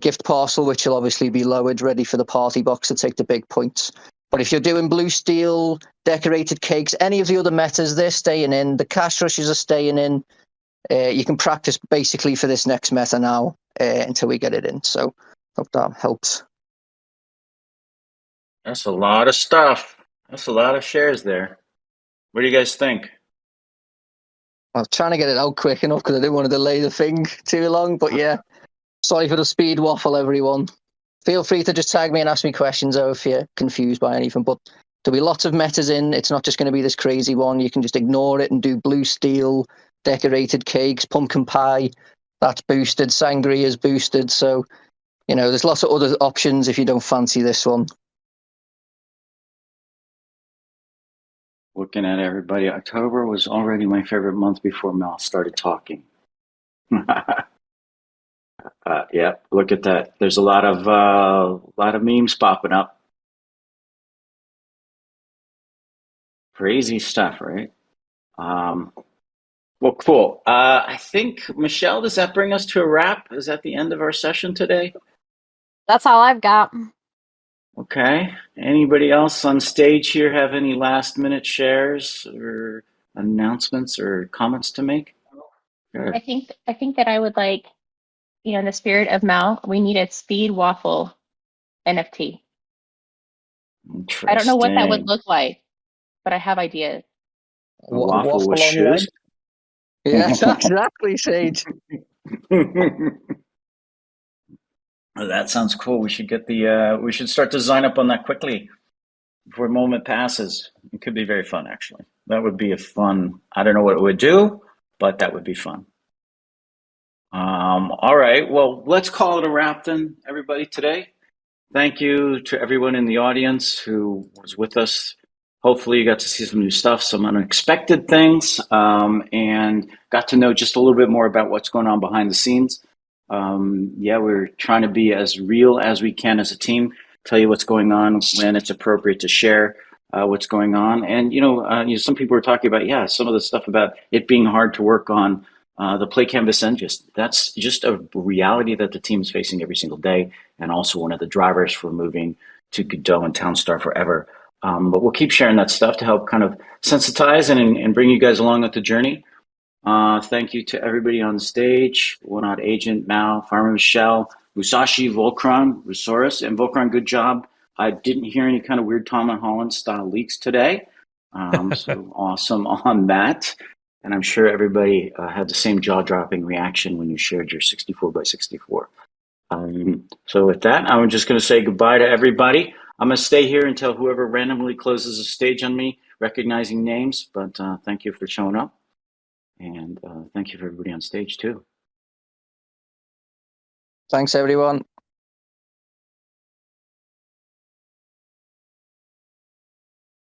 gift parcel, which will obviously be lowered, ready for the party box to take the big points. But if you're doing blue steel, decorated cakes, any of the other metas, they're staying in. The cash rushes are staying in. You can practice basically for this next meta now until we get it in. So hope that helps. That's a lot of stuff. That's a lot of shares there. What do you guys think? I was trying to get it out quick enough because I didn't want to delay the thing too long. But yeah, sorry for the speed waffle, everyone. Feel free to just tag me and ask me questions though if you're confused by anything. But there'll be lots of metas in. It's not just going to be this crazy one. You can just ignore it and do blue steel, decorated cakes, pumpkin pie. That's boosted. Sangria is boosted. So, there's lots of other options if you don't fancy this one. Looking at everybody, October was already my favorite month before Mel started talking. Yeah, look at that. There's a lot of memes popping up. Crazy stuff, right? Well, cool. I think, Michelle, does that bring us to a wrap? Is that the end of our session today? That's all I've got. Okay. Anybody else on stage here have any last minute shares or announcements or comments to make? Sure. I think that I would like, in the spirit of Mal, we need a speed waffle NFT. I don't know what that would Interesting. look like, but I have ideas. A waffle with on your shoes? head. Yeah, exactly, Sage. That sounds cool. We should we should start to sign up on that quickly before a moment passes. It could be very fun, actually. That would be I don't know what it would do, but that would be fun. All right. Well, let's call it a wrap then, everybody, today. Thank you to everyone in the audience who was with us. Hopefully you got to see some new stuff, some unexpected things, and got to know just a little bit more about what's going on behind the scenes. We're trying to be as real as we can as a team, tell you what's going on when it's appropriate to share what's going on. And, some people were talking about, some of the stuff about it being hard to work on the Play Canvas engine. That's just a reality that the team is facing every single day, and also one of the drivers for moving to Godot and Townstar forever. But we'll keep sharing that stuff to help kind of sensitize and bring you guys along with the journey. Thank you to everybody on stage, One Odd Agent, Mal, Farmer Michelle, Musashi, Volcron, Resource, and Volcron, good job. I didn't hear any kind of weird Tom and Holland style leaks today. So awesome on that. And I'm sure everybody had the same jaw-dropping reaction when you shared your 64 by 64. So with that, I'm just going to say goodbye to everybody. I'm going to stay here until whoever randomly closes the stage on me, recognizing names. But thank you for showing up. And thank you for everybody on stage, too. Thanks, everyone.